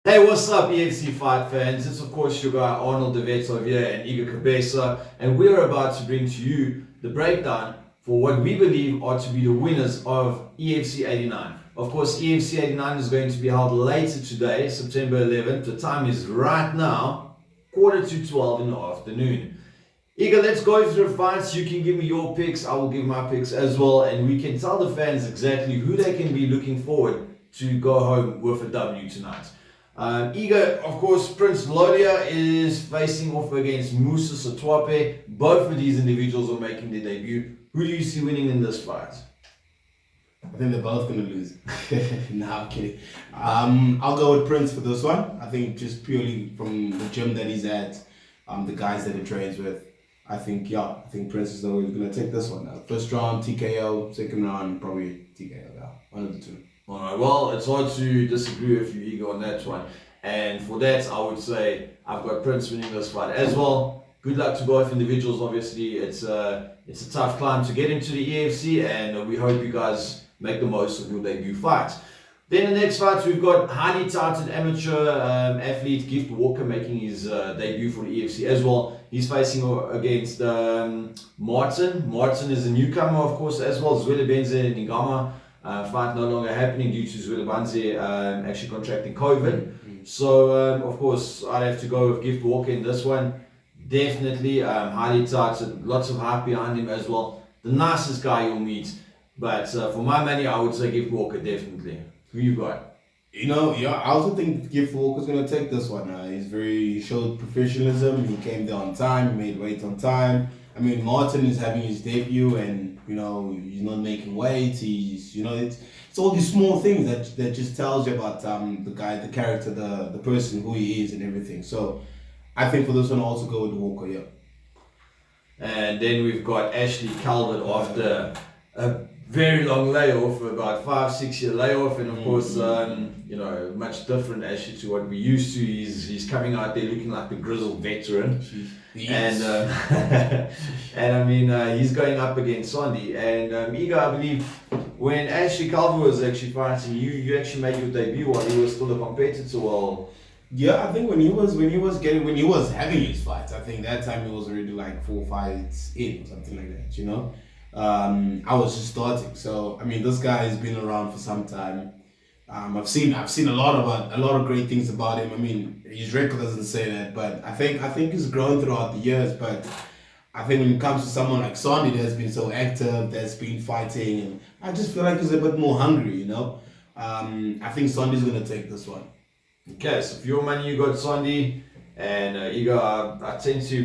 Hey, what's up, EFC fight fans? It's of course your guy Arnold the vet over here and Igeu Kabesa, and we're about to bring to you the breakdown for what we believe are to be the winners of EFC 89. Of course, EFC 89 is going to be held later today, September 11th. The time is right now, 11:45 in the afternoon. Igeu, let's go through the fights. You can give me your picks, I will give my picks as well, and we can tell the fans exactly who they can be looking forward to go home with a W tonight. Igeu, of course, Prince Lolia is facing off against Musa Satwape. Both of these individuals are making their debut. Who do you see winning in this fight? I think they're both going to lose. Nah, I'm kidding. I'll go with Prince for this one. I think just purely from the gym that he's at, the guys that he trains with, I think Prince is always going to take this one. First round, TKO. Second round, probably TKO. Yeah, one of the two. Alright, well, it's hard to disagree with you, Igeu, on that one. And for that, I would say I've got Prince winning this fight as well. Good luck to both individuals, obviously. It's a tough climb to get into the EFC, and we hope you guys make the most of your debut fight. Then the next fight, we've got highly touted amateur athlete Gift Walker making his debut for the EFC as well. He's facing against Martin. Martin is a newcomer, of course, as well as Benze and Ngama. Fight no longer happening due to Zwelibanze actually contracting COVID. So, of course, I'd have to go with Gift Walker in this one. Definitely highly touted, lots of hype behind him as well. The nicest guy you'll meet. But for my money, I would say Gift Walker, definitely. Who you got? You know, yeah, I also think Gift Walker's going to take this one. He showed professionalism. He came there on time. He made weight on time. I mean, Martin is having his debut, and he's not making weight. It's all these small things that just tells you about the guy, the character, the person, who he is, and everything. So, I think for this one, I'll also go with Walker. Yeah. And then we've got Ashley Calvert after a very long layoff, about 5-6 year layoff, and of course, much different actually to what we used to. He's coming out there looking like the grizzled veteran. And and I mean he's going up against Sondi, and Igeu, I believe when Ashley Calvert was actually fighting you actually made your debut while he was still a competitor. Well, yeah, I think when he was having his fights, I think that time he was already like 4 fights in or something like that. I was just starting, so I mean this guy has been around for some time. I've seen a lot of great things about him. I mean, his record doesn't say that, but I think he's grown throughout the years. But I think when it comes to someone like Sondi that's been so active, that's been fighting, and I just feel like he's a bit more hungry. I think Sondi's gonna take this one. Okay, so for your money you got Sondi, and Igeu, I tend to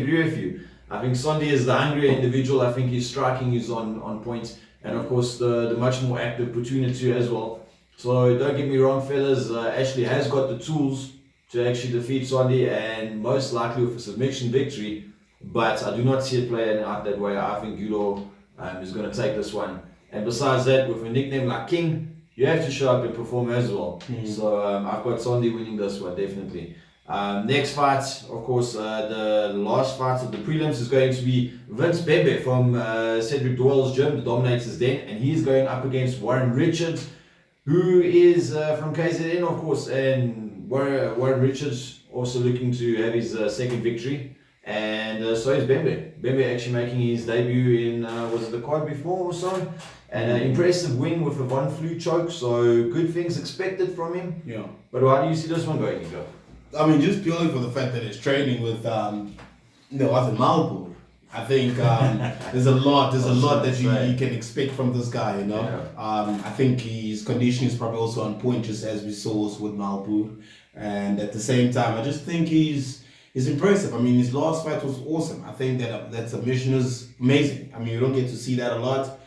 agree with you. I think Sondi is the hungrier individual. I think his striking is on point, and of course the much more active opportunity as well. So don't get me wrong, fellas. Ashley has got the tools to actually defeat Sondi, and most likely with a submission victory. But I do not see it playing out that way. I think Gulo is going to take this one. And besides that, with a nickname like King, you have to show up and perform as well. So I've got Sondi winning this one, definitely. Next fight, of course, the last fight of the prelims is going to be Vince Bembe from Cedric Doyle's gym, the Dominators Den, and he's going up against Warren Richards, who is from KZN, of course, and Warren Richards also looking to have his second victory, and so is Bembe. Bembe actually making his debut in, was it the card before or so? And an impressive win with a Von Flue choke, so good things expected from him. Yeah. But how do you see this one going, Igeu? I mean, just purely for the fact that it's training with, Malbour. I think there's a lot that you can expect from this guy. Yeah. I think his conditioning is probably also on point, just as we saw with Malbour. And at the same time, I just think he's impressive. I mean, his last fight was awesome. I think that submission is amazing. I mean, you don't get to see that a lot.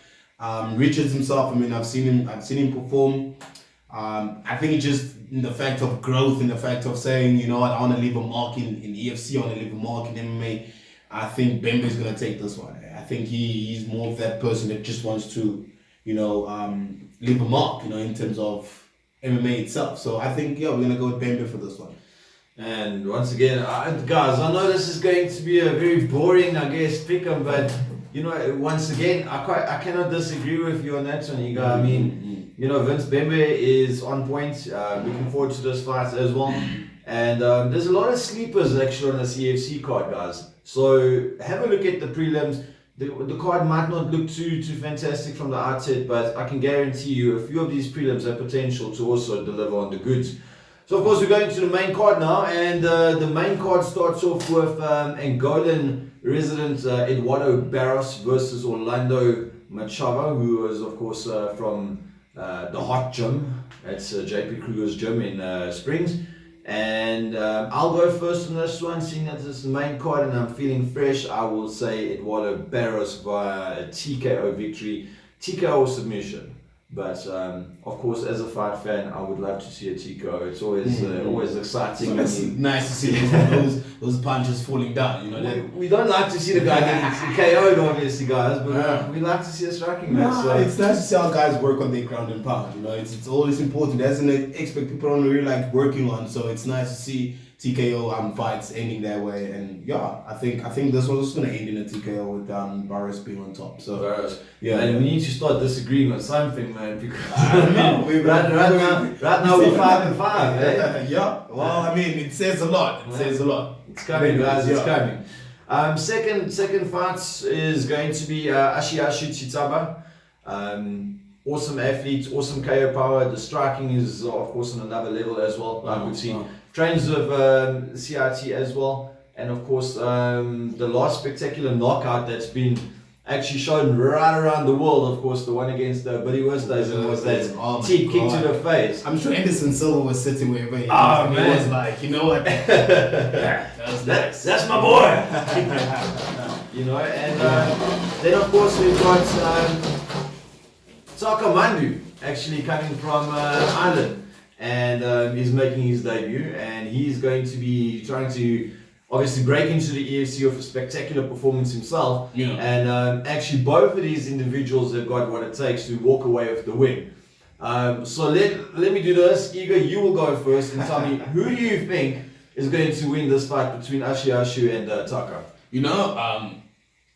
Richards himself, I mean, I've seen him perform. I think it's just in the fact of growth, in the fact of saying, you know what, I want to leave a mark in EFC, I want to leave a mark in MMA. I think Bembe is going to take this one. I think he's more of that person that just wants to, leave a mark, in terms of MMA itself. So I think, we're going to go with Bembe for this one. And once again, guys, I know this is going to be a very boring, I guess, pick 'em, but you know, once again, I cannot disagree with you on that one, Igeu. I mean, you know, Vince Bembe is on point. Looking forward to this fight as well. And there's a lot of sleepers actually on this EFC card, guys. So have a look at the prelims. The card might not look too fantastic from the outset, but I can guarantee you a few of these prelims have potential to also deliver on the goods. So of course we're going to the main card now, and the main card starts off with Angolan resident Eduardo Barros versus Orlando Machado, who is of course from the Hot Gym. That's JP Kruger's gym in Springs. And I'll go first on this one, seeing that this is the main card and I'm feeling fresh. I will say Eduardo Barros via a TKO victory, TKO submission. But of course, as a fight fan, I would love to see a TKO. It's always exciting. So it's nice to see those punches falling down. You know, we don't like to see the guy getting KO'd, obviously, guys, but we like to see a striking match. So. It's nice to see how guys work on their ground and pound. You know, it's always important. That's an aspect people don't really like working on. So it's nice to see TKO fights ending that way. And yeah, I think this one was going to end in a TKO with Barros being on top. So Barros. Yeah, and we need to start disagreeing on something, man. Because I don't know. right now we're 5-5, eh? Yeah. Well, I mean, it says a lot. It says a lot. It's coming, guys. It's coming. Second fight is going to be Ashiashu Chitaba. Awesome athlete, awesome KO power. The striking is of course on another level as well. I would see. Trains with CRT as well, and of course the last spectacular knockout that's been actually shown right around the world, of course the one against Billy Westhuizen was that teep kick to the face. I'm sure Anderson Silva was sitting wherever he was. Man. He was like, you know what? That's my boy. You know, and then of course we've got Taka Mandu actually coming from Ireland. And he's making his debut, and he's going to be trying to obviously break into the EFC with a spectacular performance himself. Yeah. And actually both of these individuals have got what it takes to walk away with the win. So let me do this. Igeu, you will go first and tell me who do you think is going to win this fight between Ashiashu and Taka? You know,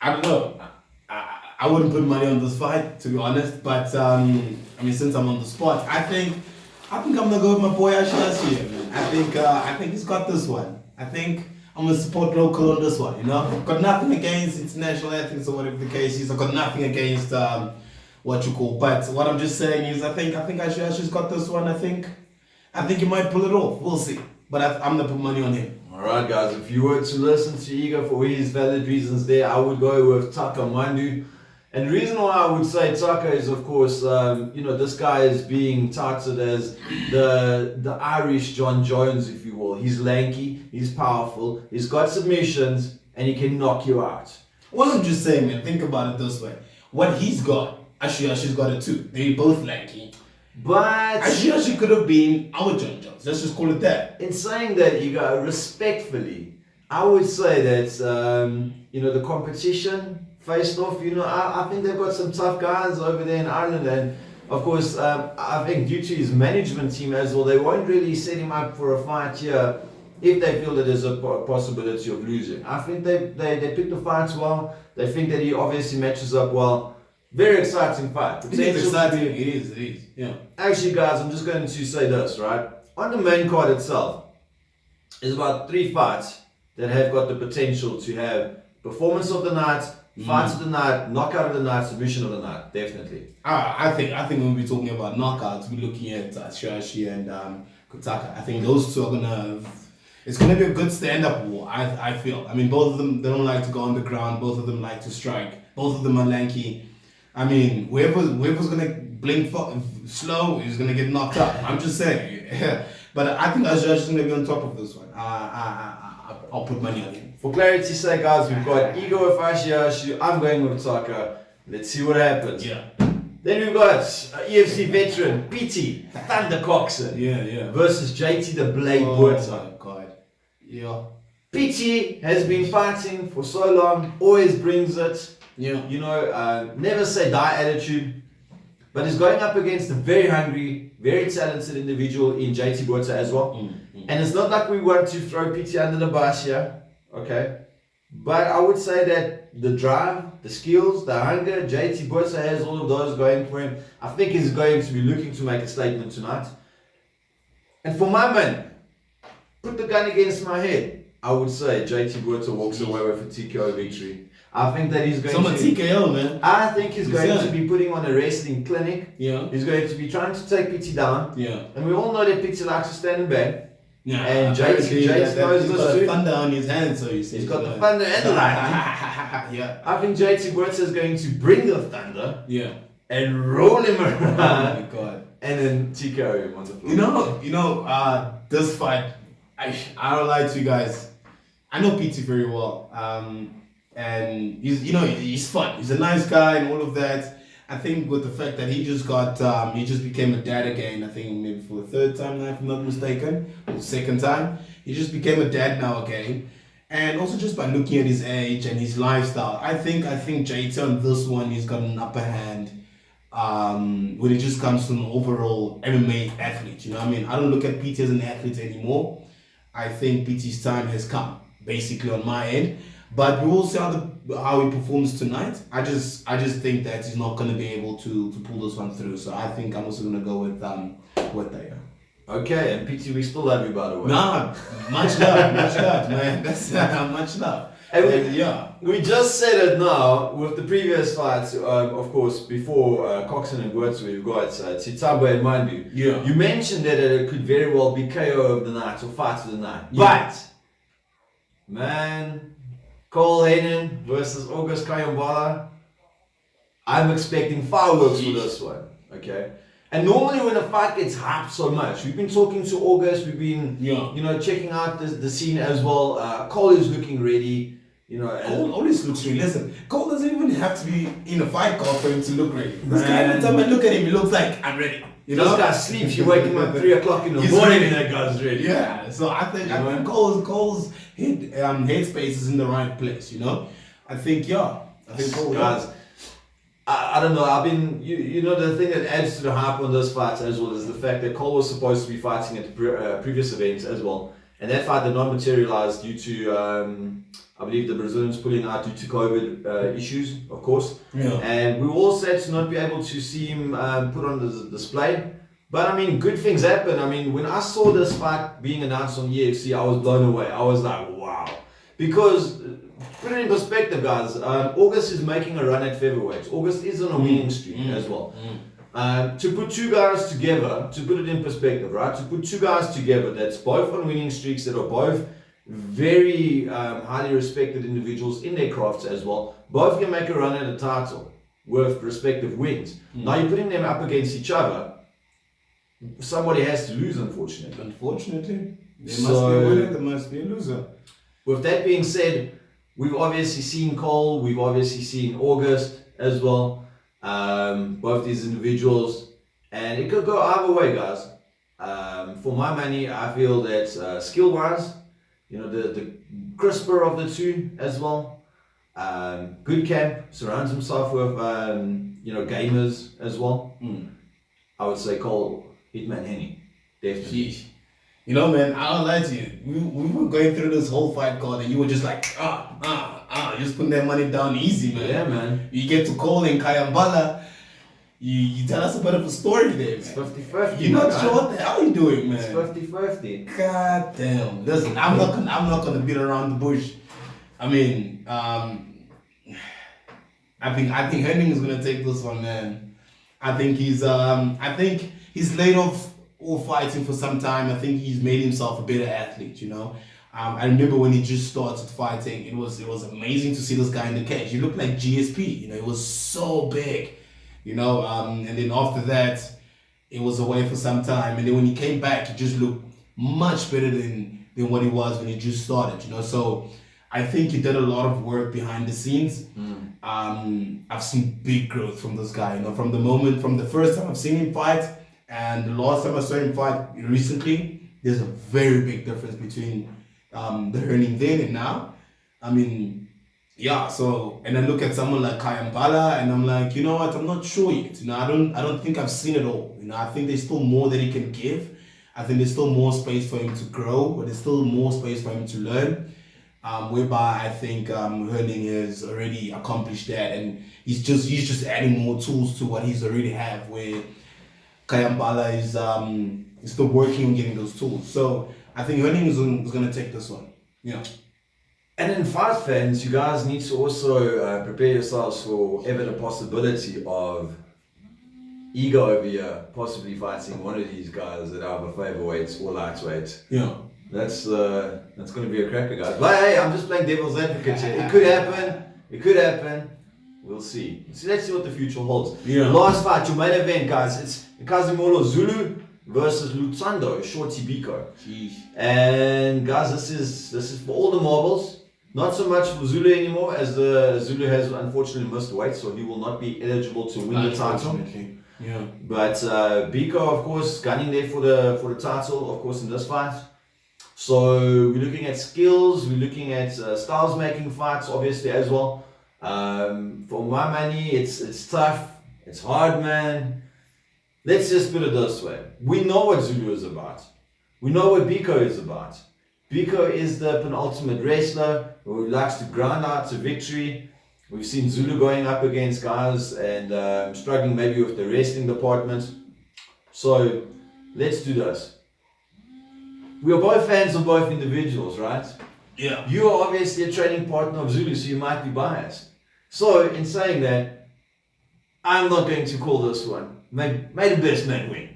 I don't know. I wouldn't put money on this fight, to be honest, but I mean, since I'm on the spot, I think I'm gonna go with my boy Ashiashu, man. I think he's got this one. I think I'm gonna support local on this one. You know, I've got nothing against international athletes or whatever the case is. I've got nothing against what you call. But what I'm just saying is, I think Ashiashu's got this one. I think he might pull it off. We'll see. But I'm gonna put money on him. Alright, guys. If you were to listen to Igeu for his valid reasons, there, I would go with Taka Mandu. And the reason why I would say Taka is, of course, you know, this guy is being touted as the Irish John Jones, if you will. He's lanky, he's powerful, he's got submissions, and he can knock you out. Well, I'm just saying, man, think about it this way. What he's got, Ashiashu's got it too. They're both lanky. But Ashiashu could have been our John Jones. Let's just call it that. In saying that, Igeu, respectfully, I would say that, you know, the competition faced off, you know, I think they've got some tough guys over there in Ireland, and of course, I think due to his management team as well, they won't really set him up for a fight here if they feel that there's a possibility of losing. I think they pick the fights well. They think that he obviously matches up well. Very exciting fight. It is exciting. It is. Yeah. Actually, guys, I'm just going to say this, right? On the main card itself, there's about 3 fights that have got the potential to have performance of the night, fight of the night, knockout of the night, submission of the night, definitely. I think when we're talking about knockouts, we're looking at Ashiashu and Taka. I think those two are it's gonna be a good stand-up war. I feel. I mean, both of them, they don't like to go on the ground. Both of them like to strike. Both of them are lanky. I mean, whoever's gonna blink slow is gonna get knocked out. I'm just saying. But I think Ashiashu's gonna be on top of this one. I'll put money on him. For clarity's sake, guys, we've got Igeu with Ashiashu. I'm going with Taka. Let's see what happens. Yeah. Then we've got EFC veteran PT Thunder Coxon. Yeah. Versus JT the Blade Buerta. Oh my God. Yeah. PT has been fighting for so long. Always brings it. Yeah. You know, never say die attitude. But he's going up against a very hungry, very talented individual in JT Buerta as well. And it's not like we want to throw PT under the bus here, okay? But I would say that the drive, the skills, the hunger, JT Botha has all of those going for him. I think he's going to be looking to make a statement tonight. And for my man, put the gun against my head, I would say JT Botha walks away with a TKO victory. I think that he's going to TKO, man. I think he's going to be putting on a wrestling clinic. Yeah. He's going to be trying to take Pity down. Yeah. And we all know that Pity likes to stand and bang. Yeah. And JT knows he's got a thunder on his hand, so you see. He's got the thunder and the lightning. Yeah. I think JT Botha is going to bring the thunder. Yeah. And roll him around. Oh my god. And then TKO him on the floor. You know, this fight, I don't lie to you guys. I know Pity very well. And he's fun. He's a nice guy and all of that. I think with the fact that he just became a dad again. I think maybe for the third time now, if I'm not mistaken, or the second time, he just became a dad now again. And also just by looking at his age and his lifestyle, I think JT on this one, he's got an upper hand. When it just comes to an overall MMA athlete, you know what I mean? I don't look at PT as an athlete anymore. I think PT's time has come, basically on my end. But we will see how he performs tonight. I just think that he's not going to be able to pull this one through. So I think I'm also going to go with that. Okay, and PT, we still love you, by the way. Nah, much love, man. That's much love. And yeah. We just said it now with the previous fights, of course, before Coxon and Wirtz, we've got Tsitabo and Mandu. Yeah. You mentioned that it could very well be KO of the night or fight of the night. Yeah. But, man, Cole Hayden versus August Kayambala, I'm expecting fireworks for this one, okay? And normally when a fight gets hyped so much, we've been talking to August, we've been, checking out the scene as well. Cole is looking ready. Cole always looks ready. Listen, Cole doesn't even have to be in a fight call for him to look ready. This guy, every time I look at him, he looks like, I'm ready. This guy sleeps, you wake him up 3 o'clock in the morning and that guy's ready. Yeah, so I think Cole's headspace is in the right place, I think Cole, guys, I don't know, I've been, the thing that adds to the hype on this fight as well is the fact that Cole was supposed to be fighting at the previous events as well. And that fight did not materialize due to, I believe, the Brazilians pulling out due to COVID issues, of course. Yeah. And we were all sad to not be able to see him put on the display. But, I mean, good things happen. I mean, when I saw this fight being announced on EFC, I was blown away. I was like, wow. Because, put it in perspective, guys, August is making a run at featherweights. August is on a winning streak as well. To put two guys together, to put it in perspective, right? To put two guys together that's both on winning streaks, that are both very highly respected individuals in their crafts as well. Both can make a run at a title with respective wins. Now you're putting them up against each other. Somebody has to lose, unfortunately. There must be a winner, there must be a loser. With that being said, we've obviously seen Cole, we've obviously seen August as well. Both these individuals, and it could go either way, guys. For my money, I feel that skill-wise, the crisper of the two as well. Good camp, surrounds himself with gamers as well. I would say Cole Hitman Henny, definitely. Man, I don't lie to you. We were going through this whole fight card and you were just like, just putting that money down easy, man. Yeah, man. You get to Cole and Kayambala, you tell us a bit of a story there, man. It's 50-50. You're not sure what the hell you're doing, man. It's 50-50. God damn. Listen, I'm not gonna beat around the bush. I mean, I think Henning is gonna take this one, man. I think he's laid off all fighting for some time. I think he's made himself a better athlete, I remember when he just started fighting, it was amazing to see this guy in the cage. He looked like GSP, he was so big, and then after that, it was away for some time. And then when he came back, he just looked much better than what he was when he just started, So I think he did a lot of work behind the scenes. I've seen big growth from this guy, from the first time I've seen him fight and the last time I saw him fight recently. There's a very big difference between the Herning then and now. I mean, so, and I look at someone like Kayambala and I'm like, you know what, I'm not sure yet. I don't think I've seen it all. I think there's still more that he can give. I think there's still more space for him to grow, but there's still more space for him to learn. whereby I think Hurling has already accomplished that, and he's just adding more tools to what he's already have. Where Kayambala is still working on getting those tools. So I think Hurling is going to take this one. Yeah. And in fight fans, you guys need to also prepare yourselves for ever the possibility of Igeu over here possibly fighting one of these guys at either featherweight or lightweight. Yeah. That's going to be a cracker, guys. But hey, I'm just playing devil's advocate here. It could happen. It could happen. We'll see. Let's see what the future holds. Yeah. Last fight, your main event, guys. It's Kazimolo Zulu versus Lutsando Shorty Biko. Jeez. And guys, this is for all the marbles. Not so much for Zulu anymore, as the Zulu has unfortunately missed weight, so he will not be eligible to win the title. Yeah. But Biko, of course, gunning there for the title, of course, in this fight. So we're looking at skills, we're looking at styles making fights, obviously as well. For my money, it's tough, it's hard, man. Let's just put it this way: we know what Zulu is about. We know what Biko is about. Biko is the penultimate wrestler who likes to grind out to victory. We've seen Zulu going up against guys and struggling maybe with the wrestling department. So let's do this. We are both fans of both individuals, right? Yeah. You are obviously a training partner of Zulu, so you might be biased. So in saying that, I'm not going to call this one. May the best man win.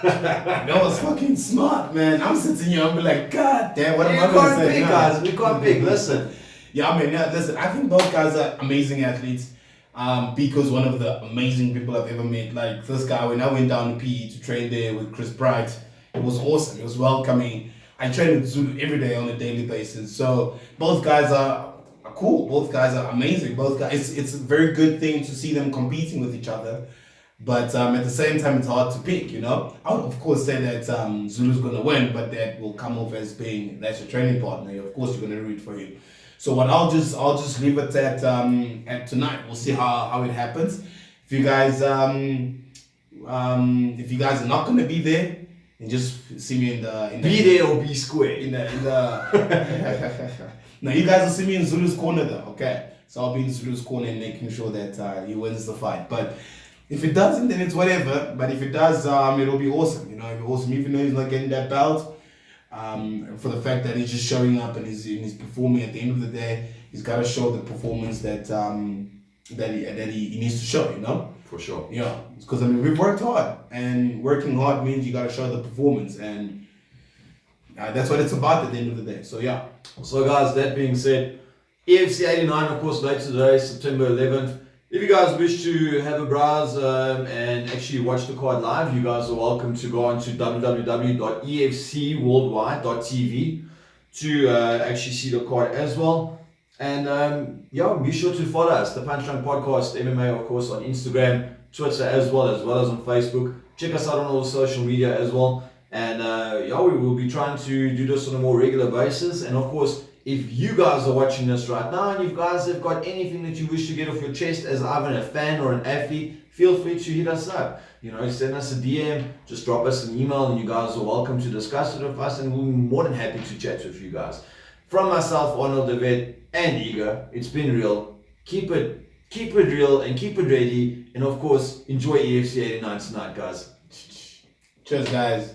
That was fucking smart, man. I'm sitting here, I'm be like, God damn, what am I going to say? Pick, guys. We can't pick. Listen. Yeah, I mean, listen, I think both guys are amazing athletes. Biko's one of the amazing people I've ever met. Like this guy, when I went down to PE to train there with Chris Bright, it was awesome. It was welcoming. I train with Zulu every day on a daily basis. So both guys are cool. Both guys are amazing. Both guys, it's a very good thing to see them competing with each other. But at the same time, it's hard to pick, you know. I would, of course, say that Zulu's going to win, but that will come off as being, that's your training partner. Of course, you're going to root for him. So what I'll just leave it at tonight. We'll see how it happens. If you guys are not going to be there, and just see me in the be there or be square. In the No, you guys will see me in Zulu's corner though. Okay, so I'll be in Zulu's corner and making sure that he wins the fight. But if it doesn't, then it's whatever. But if it does, it'll be awesome. You know, it'll be awesome. Even though he's not getting that belt, for the fact that he's just showing up and he's performing. At the end of the day, he's got to show the performance that he needs to show. You know, for sure. Yeah, because I mean we've worked hard, and working hard means you got to show the performance, and that's what it's about at the end of the day. So yeah. So guys, that being said, EFC 89, of course, later today, September 11th. If you guys wish to have a browse and actually watch the card live, you guys are welcome to go on to www.efcworldwide.tv to actually see the card as well. And yeah, be sure to follow us, the Punchline Podcast MMA, of course, on Instagram, Twitter as well as on Facebook. Check us out on all social media as well. And yeah, we will be trying to do this on a more regular basis. And of course, if you guys are watching this right now and you guys have got anything that you wish to get off your chest as either a fan or an athlete, feel free to hit us up. You know, send us a DM, just drop us an email, and you guys are welcome to discuss it with us, and we'll be more than happy to chat with you guys. From myself, Arnold, the vet, and Igeu, it's been real. Keep it real and keep it ready, and of course, enjoy EFC 89 tonight, guys. Cheers, guys.